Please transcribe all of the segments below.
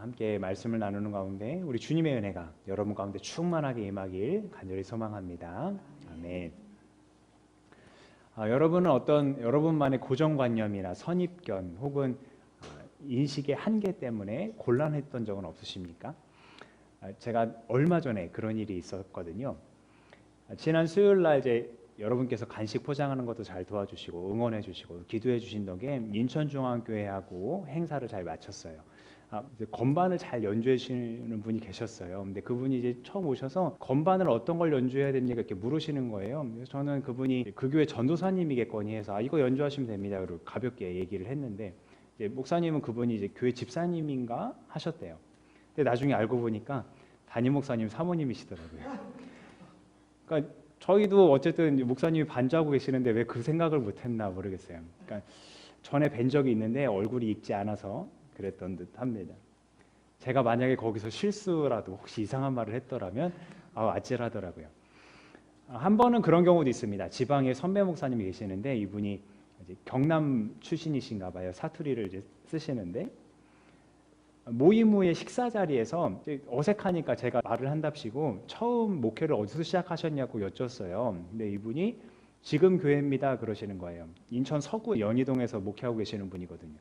함께 말씀을 나누는 가운데 우리 주님의 은혜가 여러분 가운데 충만하게 임하길 간절히 소망합니다. 아멘. 여러분은 어떤 여러분만의 고정관념이나 선입견 혹은 인식의 한계 때문에 곤란했던 적은 없으십니까? 제가 얼마 전에 그런 일이 있었거든요. 지난 수요일 날 이제 여러분께서 간식 포장하는 것도 잘 도와주시고 응원해 주시고 기도해 주신 덕에 인천중앙교회하고 행사를 잘 마쳤어요. 이제 건반을 잘 연주해 주시는 분이 계셨어요. 근데 그분이 이제 처음 오셔서 건반을 어떤 걸 연주해야 되는지 이렇게 물으시는 거예요. 그래서 저는 그분이 그 교회 전도사님이겠거니 해서 이거 연주하시면 됩니다. 그리고 가볍게 얘기를 했는데 이제 목사님은 그분이 이제 교회 집사님인가 하셨대요. 근데 나중에 알고 보니까 담임 목사님 사모님이시더라고요. 그러니까 저희도 어쨌든 목사님이 반주하고 계시는데 왜 그 생각을 못했나 모르겠어요. 그러니까 전에 뵌 적이 있는데 얼굴이 익지 않아서 그랬던 듯합니다. 제가 만약에 거기서 실수라도 혹시 이상한 말을 했더라면 아찔하더라고요. 한 번은 그런 경우도 있습니다. 지방에 선배 목사님이 계시는데 이분이 이제 경남 출신이신가 봐요. 사투리를 이제 쓰시는데 모임 후에 식사 자리에서 어색하니까 제가 말을 한답시고 처음 목회를 어디서 시작하셨냐고 여쭸어요. 근데 이분이 지금 교회입니다 그러시는 거예요. 인천 서구 연희동에서 목회하고 계시는 분이거든요.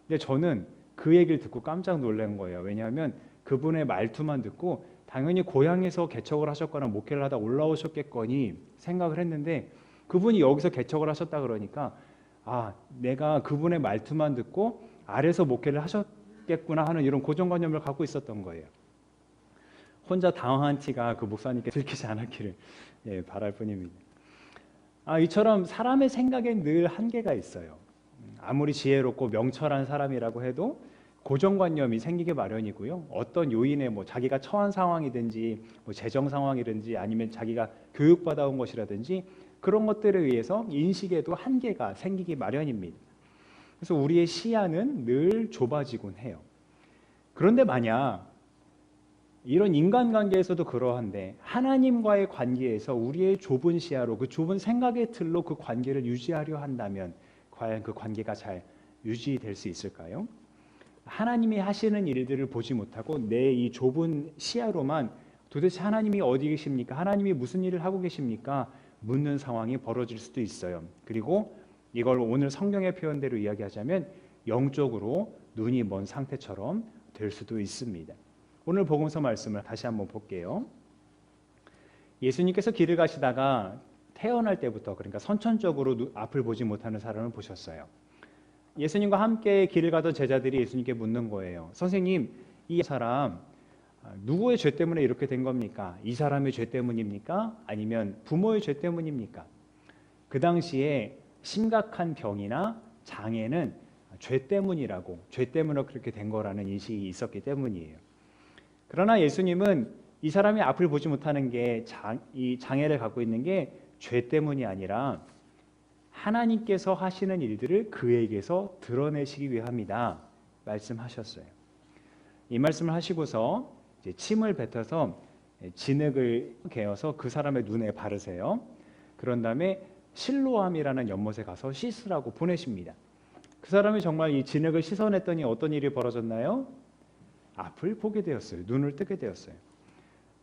근데 저는 그 얘기를 듣고 깜짝 놀란 거예요. 왜냐하면 그분의 말투만 듣고 당연히 고향에서 개척을 하셨거나 목회를 하다 올라오셨겠거니 생각을 했는데 그분이 여기서 개척을 하셨다 그러니까 내가 그분의 말투만 듣고 아래서 목회를 하셨겠구나 하는 이런 고정관념을 갖고 있었던 거예요. 혼자 당황한 티가 그 목사님께 들키지 않았기를 바랄 뿐입니다. 이처럼 사람의 생각엔 늘 한계가 있어요. 아무리 지혜롭고 명철한 사람이라고 해도 고정관념이 생기게 마련이고요. 어떤 요인에 자기가 처한 상황이든지 재정 상황이든지 아니면 자기가 교육받아온 것이라든지 그런 것들에 의해서 인식에도 한계가 생기기 마련입니다. 그래서 우리의 시야는 늘 좁아지곤 해요. 그런데 만약 이런 인간관계에서도 그러한데 하나님과의 관계에서 우리의 좁은 시야로 그 좁은 생각의 틀로 그 관계를 유지하려 한다면 과연 그 관계가 잘 유지될 수 있을까요? 하나님이 하시는 일들을 보지 못하고 내 이 좁은 시야로만 도대체 하나님이 어디 계십니까? 하나님이 무슨 일을 하고 계십니까? 묻는 상황이 벌어질 수도 있어요. 그리고 이걸 오늘 성경의 표현대로 이야기하자면 영적으로 눈이 먼 상태처럼 될 수도 있습니다. 오늘 복음서 말씀을 다시 한번 볼게요. 예수님께서 길을 가시다가 태어날 때부터 그러니까 선천적으로 앞을 보지 못하는 사람을 보셨어요. 예수님과 함께 길을 가던 제자들이 예수님께 묻는 거예요. 선생님, 이 사람 누구의 죄 때문에 이렇게 된 겁니까? 이 사람의 죄 때문입니까? 아니면 부모의 죄 때문입니까? 그 당시에 심각한 병이나 장애는 죄 때문이라고, 죄 때문에 그렇게 된 거라는 인식이 있었기 때문이에요. 그러나 예수님은 이 사람이 앞을 보지 못하는 게 이 장애를 갖고 있는 게 죄 때문이 아니라 하나님께서 하시는 일들을 그에게서 드러내시기 위함이다 말씀하셨어요. 이 말씀을 하시고서 이제 침을 뱉어서 진흙을 개어서 그 사람의 눈에 바르세요. 그런 다음에 실로암이라는 연못에 가서 씻으라고 보내십니다. 그 사람이 정말 이 진흙을 씻어냈더니 어떤 일이 벌어졌나요? 앞을 보게 되었어요. 눈을 뜨게 되었어요.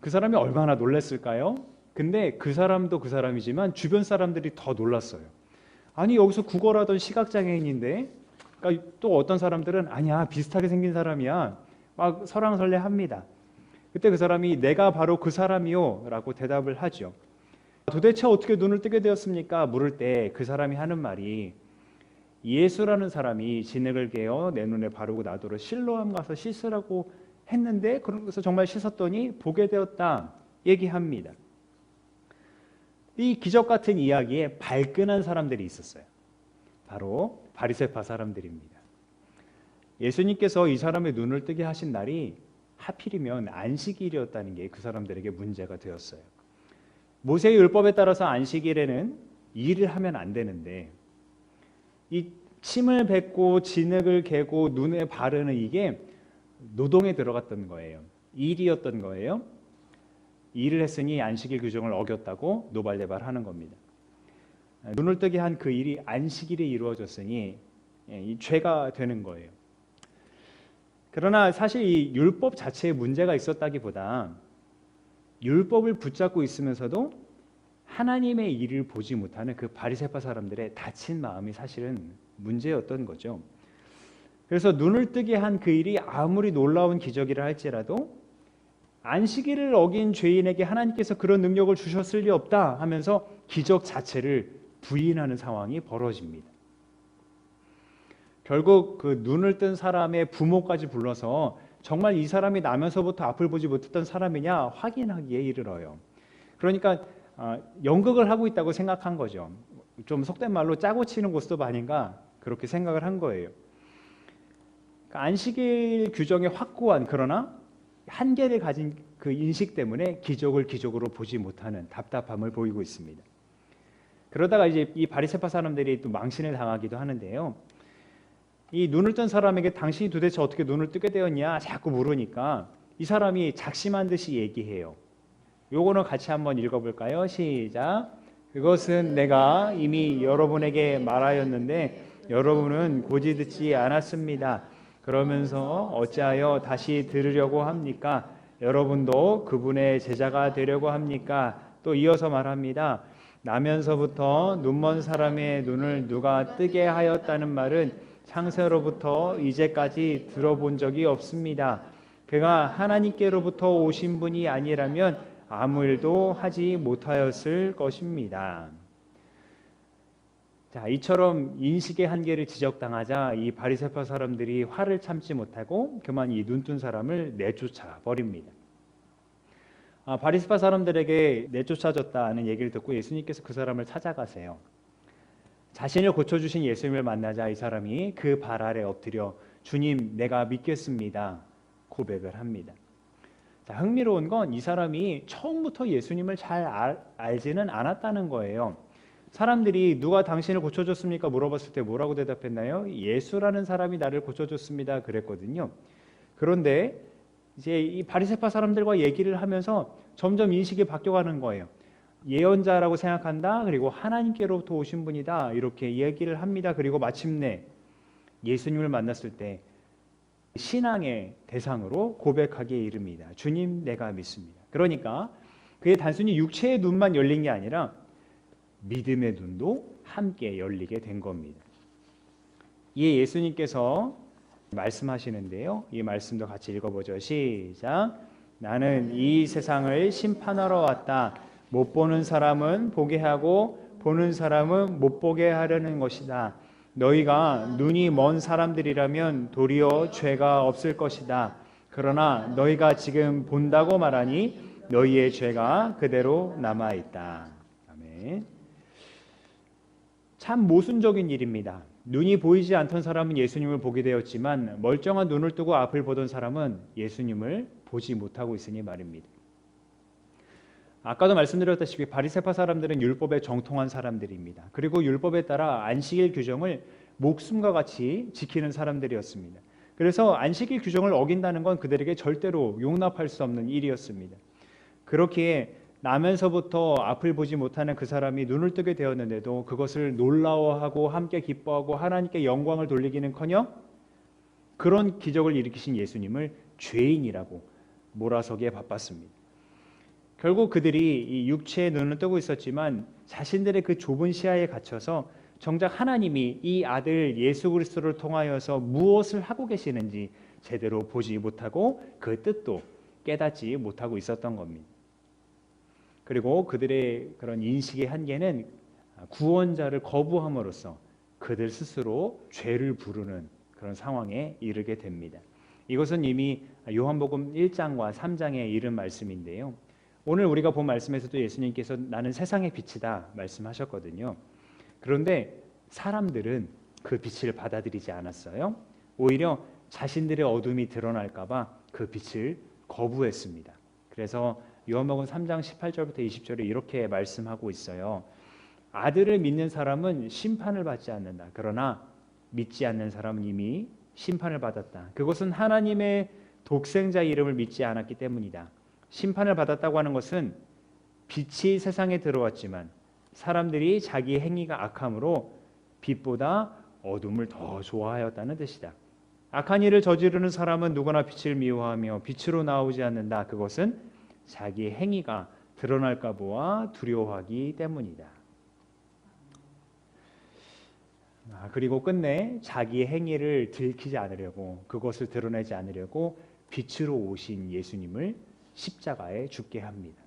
그 사람이 얼마나 놀랐을까요? 근데 그 사람도 그 사람이지만 주변 사람들이 더 놀랐어요. 아니 여기서 구걸하던 시각장애인인데 그러니까 또 어떤 사람들은 아니야 비슷하게 생긴 사람이야 막 설왕설래합니다. 그때 그 사람이 내가 바로 그 사람이요 라고 대답을 하죠. 도대체 어떻게 눈을 뜨게 되었습니까? 물을 때 그 사람이 하는 말이 예수라는 사람이 진흙을 개어 내 눈에 바르고 나더러 실로암 가서 씻으라고 했는데 그래서 정말 씻었더니 보게 되었다 얘기합니다. 이 기적 같은 이야기에 발끈한 사람들이 있었어요. 바로 바리새파 사람들입니다. 예수님께서 이 사람의 눈을 뜨게 하신 날이 하필이면 안식일이었다는 게 그 사람들에게 문제가 되었어요. 모세의 율법에 따라서 안식일에는 일을 하면 안 되는데 이 침을 뱉고 진흙을 개고 눈에 바르는 이게 노동에 들어갔던 거예요. 일이었던 거예요. 일을 했으니 안식일 규정을 어겼다고 노발대발하는 겁니다. 눈을 뜨게 한 그 일이 안식일에 이루어졌으니 이 죄가 되는 거예요. 그러나 사실 이 율법 자체에 문제가 있었다기보다 율법을 붙잡고 있으면서도 하나님의 일을 보지 못하는 그 바리새파 사람들의 다친 마음이 사실은 문제였던 거죠. 그래서 눈을 뜨게 한 그 일이 아무리 놀라운 기적이라 할지라도 안식일을 어긴 죄인에게 하나님께서 그런 능력을 주셨을 리 없다 하면서 기적 자체를 부인하는 상황이 벌어집니다. 결국 그 눈을 뜬 사람의 부모까지 불러서 정말 이 사람이 나면서부터 앞을 보지 못했던 사람이냐 확인하기에 이르러요. 그러니까 연극을 하고 있다고 생각한 거죠. 좀 속된 말로 짜고 치는 고스톱 아닌가 그렇게 생각을 한 거예요. 그러니까 안식일 규정의 확고한 그러나 한계를 가진 그 인식 때문에 기적을 기적으로 보지 못하는 답답함을 보이고 있습니다. 그러다가 이제 이 바리새파 사람들이 또 망신을 당하기도 하는데요. 이 눈을 뜬 사람에게 당신이 도대체 어떻게 눈을 뜨게 되었냐 자꾸 물으니까 이 사람이 작심한 듯이 얘기해요. 요거는 같이 한번 읽어볼까요? 시작. 그것은 내가 이미 여러분에게 말하였는데 여러분은 고지 듣지 않았습니다. 그러면서 어찌하여 다시 들으려고 합니까? 여러분도 그분의 제자가 되려고 합니까? 또 이어서 말합니다. 나면서부터 눈먼 사람의 눈을 누가 뜨게 하였다는 말은 창세로부터 이제까지 들어본 적이 없습니다. 그가 하나님께로부터 오신 분이 아니라면 아무 일도 하지 못하였을 것입니다. 자, 이처럼 인식의 한계를 지적당하자 이 바리새파 사람들이 화를 참지 못하고 그만 이 눈뜬 사람을 내쫓아 버립니다. 바리새파 사람들에게 내쫓아졌다는 얘기를 듣고 예수님께서 그 사람을 찾아가세요. 자신을 고쳐주신 예수님을 만나자 이 사람이 그 발 아래 엎드려 주님 내가 믿겠습니다 고백을 합니다. 자, 흥미로운 건 이 사람이 처음부터 예수님을 잘 알지는 않았다는 거예요. 사람들이 누가 당신을 고쳐줬습니까? 물어봤을 때 뭐라고 대답했나요? 예수라는 사람이 나를 고쳐줬습니다 그랬거든요. 그런데 이제 이 바리새파 사람들과 얘기를 하면서 점점 인식이 바뀌어가는 거예요. 예언자라고 생각한다. 그리고 하나님께로부터 오신 분이다. 이렇게 얘기를 합니다. 그리고 마침내 예수님을 만났을 때 신앙의 대상으로 고백하기에 이릅니다. 주님 내가 믿습니다. 그러니까 그게 단순히 육체의 눈만 열린 게 아니라 믿음의 눈도 함께 열리게 된 겁니다. 이에 예수님께서 말씀하시는데요. 이 말씀도 같이 읽어보죠. 시작. 나는 이 세상을 심판하러 왔다. 못 보는 사람은 보게 하고 보는 사람은 못 보게 하려는 것이다. 너희가 눈이 먼 사람들이라면 도리어 죄가 없을 것이다. 그러나 너희가 지금 본다고 말하니 너희의 죄가 그대로 남아있다. 아멘. 참 모순적인 일입니다. 눈이 보이지 않던 사람은 예수님을 보게 되었지만 멀쩡한 눈을 뜨고 앞을 보던 사람은 예수님을 보지 못하고 있으니 말입니다. 아까도 말씀드렸다시피 바리새파 사람들은 율법에 정통한 사람들입니다. 그리고 율법에 따라 안식일 규정을 목숨과 같이 지키는 사람들이었습니다. 그래서 안식일 규정을 어긴다는 건 그들에게 절대로 용납할 수 없는 일이었습니다. 그렇기에 나면서부터 앞을 보지 못하는 그 사람이 눈을 뜨게 되었는데도 그것을 놀라워하고 함께 기뻐하고 하나님께 영광을 돌리기는커녕 그런 기적을 일으키신 예수님을 죄인이라고 몰아서기에 바빴습니다. 결국 그들이 이 육체의 눈을 뜨고 있었지만 자신들의 그 좁은 시야에 갇혀서 정작 하나님이 이 아들 예수 그리스도를 통하여서 무엇을 하고 계시는지 제대로 보지 못하고 그 뜻도 깨닫지 못하고 있었던 겁니다. 그리고 그들의 그런 인식의 한계는 구원자를 거부함으로써 그들 스스로 죄를 부르는 그런 상황에 이르게 됩니다. 이것은 이미 요한복음 1장과 3장에 이른 말씀인데요. 오늘 우리가 본 말씀에서도 예수님께서 나는 세상의 빛이다 말씀하셨거든요. 그런데 사람들은 그 빛을 받아들이지 않았어요. 오히려 자신들의 어둠이 드러날까 봐 그 빛을 거부했습니다. 그래서 요한복음 3장 18절부터 20절에 이렇게 말씀하고 있어요. 아들을 믿는 사람은 심판을 받지 않는다. 그러나 믿지 않는 사람은 이미 심판을 받았다. 그것은 하나님의 독생자 이름을 믿지 않았기 때문이다. 심판을 받았다고 하는 것은 빛이 세상에 들어왔지만 사람들이 자기 행위가 악함으로 빛보다 어둠을 더 좋아하였다는 뜻이다. 악한 일을 저지르는 사람은 누구나 빛을 미워하며 빛으로 나오지 않는다. 그것은 자기의 행위가 드러날까 보아 두려워하기 때문이다. 그리고 끝내 자기의 행위를 들키지 않으려고, 그것을 드러내지 않으려고 빛으로 오신 예수님을 십자가에 죽게 합니다.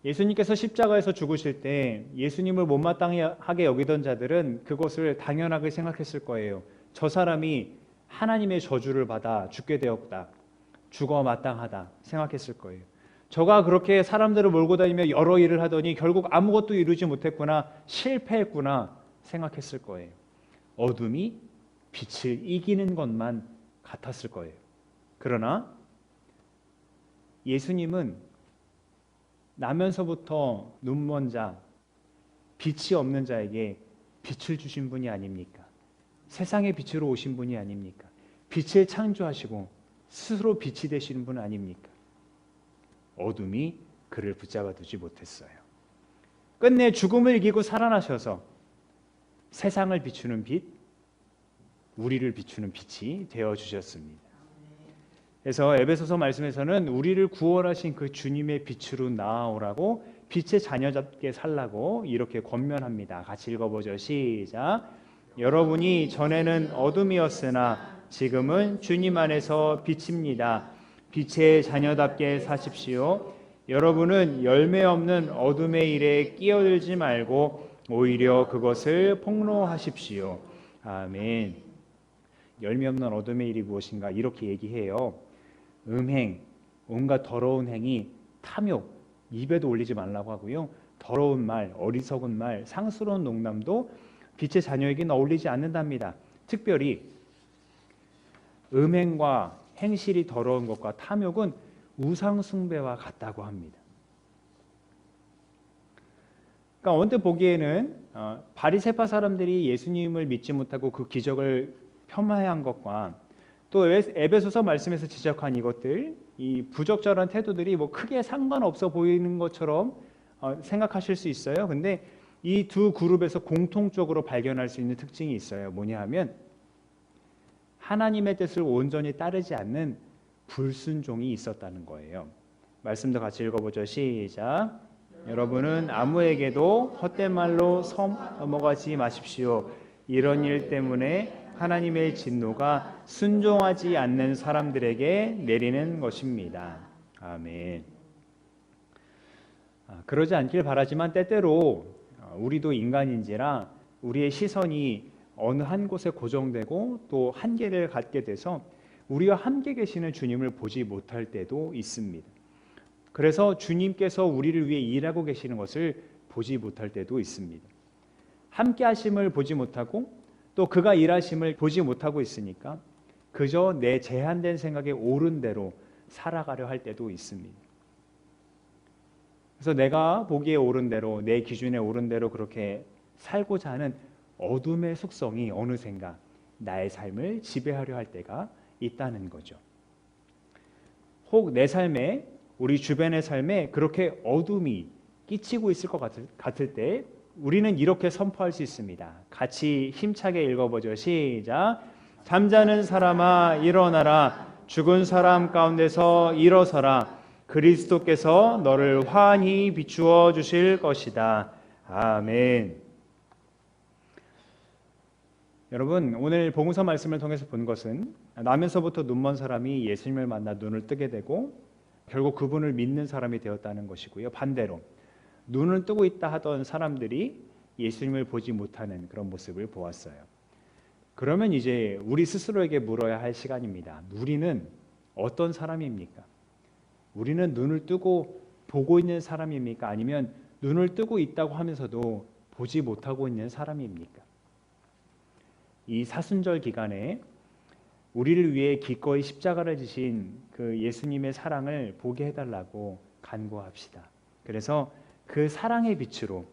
예수님께서 십자가에서 죽으실 때 예수님을 못마땅하게 여기던 자들은 그것을 당연하게 생각했을 거예요. 저 사람이 하나님의 저주를 받아 죽게 되었다, 죽어 마땅하다 생각했을 거예요. 저가 그렇게 사람들을 몰고 다니며 여러 일을 하더니 결국 아무것도 이루지 못했구나, 실패했구나 생각했을 거예요. 어둠이 빛을 이기는 것만 같았을 거예요. 그러나 예수님은 나면서부터 눈먼 자, 빛이 없는 자에게 빛을 주신 분이 아닙니까? 세상의 빛으로 오신 분이 아닙니까? 빛을 창조하시고 스스로 빛이 되시는 분 아닙니까? 어둠이 그를 붙잡아 두지 못했어요. 끝내 죽음을 이기고 살아나셔서 세상을 비추는 빛, 우리를 비추는 빛이 되어 주셨습니다. 그래서 에베소서 말씀에서는 우리를 구원하신 그 주님의 빛으로 나아오라고, 빛의 자녀답게 살라고 이렇게 권면합니다. 같이 읽어보죠. 시작. 여러분이 전에는 어둠이었으나 지금은 주님 안에서 빛입니다. 빛의 자녀답게 사십시오. 여러분은 열매 없는 어둠의 일에 끼어들지 말고 오히려 그것을 폭로하십시오. 아멘. 열매 없는 어둠의 일이 무엇인가? 이렇게 얘기해요. 음행, 온갖 더러운 행위, 탐욕, 입에도 올리지 말라고 하고요. 더러운 말, 어리석은 말, 상스러운 농담도 빛의 자녀에게는 어울리지 않는답니다. 특별히 음행과 행실이 더러운 것과 탐욕은 우상 숭배와 같다고 합니다. 그러니까 언뜻 보기에는 바리새파 사람들이 예수님을 믿지 못하고 그 기적을 폄하한 것과 또 에베소서 말씀에서 지적한 이것들, 이 부적절한 태도들이 뭐 크게 상관없어 보이는 것처럼 생각하실 수 있어요. 근데 이 두 그룹에서 공통적으로 발견할 수 있는 특징이 있어요. 뭐냐 하면 하나님의 뜻을 온전히 따르지 않는 불순종이 있었다는 거예요. 말씀도 같이 읽어보죠. 시작. 여러분은 아무에게도 헛된 말로 넘어가지 마십시오. 이런 일 때문에 하나님의 진노가 순종하지 않는 사람들에게 내리는 것입니다. 아멘. 그러지 않길 바라지만 때때로 우리도 인간인지라 우리의 시선이 어느 한 곳에 고정되고 또 한계를 갖게 돼서 우리와 함께 계시는 주님을 보지 못할 때도 있습니다. 그래서 주님께서 우리를 위해 일하고 계시는 것을 보지 못할 때도 있습니다. 함께 하심을 보지 못하고 또 그가 일하심을 보지 못하고 있으니까 그저 내 제한된 생각에 옳은 대로 살아가려 할 때도 있습니다. 그래서 내가 보기에 옳은 대로, 내 기준에 옳은 대로 그렇게 살고자 하는 어둠의 속성이 어느샌가 나의 삶을 지배하려 할 때가 있다는 거죠. 혹 내 삶에, 우리 주변의 삶에 그렇게 어둠이 끼치고 있을 것 같을 때 우리는 이렇게 선포할 수 있습니다. 같이 힘차게 읽어보죠. 시작. 잠자는 사람아 일어나라. 죽은 사람 가운데서 일어서라. 그리스도께서 너를 환히 비추어 주실 것이다. 아멘. 여러분, 오늘 복음서 말씀을 통해서 본 것은 나면서부터 눈먼 사람이 예수님을 만나 눈을 뜨게 되고 결국 그분을 믿는 사람이 되었다는 것이고요. 반대로 눈을 뜨고 있다 하던 사람들이 예수님을 보지 못하는 그런 모습을 보았어요. 그러면 이제 우리 스스로에게 물어야 할 시간입니다. 우리는 어떤 사람입니까? 우리는 눈을 뜨고 보고 있는 사람입니까? 아니면 눈을 뜨고 있다고 하면서도 보지 못하고 있는 사람입니까? 이 사순절 기간에 우리를 위해 기꺼이 십자가를 지신 그 예수님의 사랑을 보게 해달라고 간구합시다. 그래서 그 사랑의 빛으로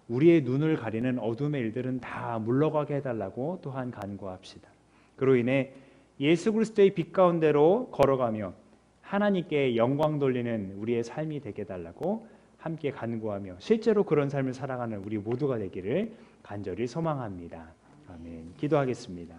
우리의 눈을 가리는 어둠의 일들은 다 물러가게 해달라고 또한 간구합시다. 그로 인해 예수 그리스도의 빛 가운데로 걸어가며 하나님께 영광 돌리는 우리의 삶이 되게 해달라고 함께 간구하며 실제로 그런 삶을 살아가는 우리 모두가 되기를 간절히 소망합니다. 아멘. 기도하겠습니다.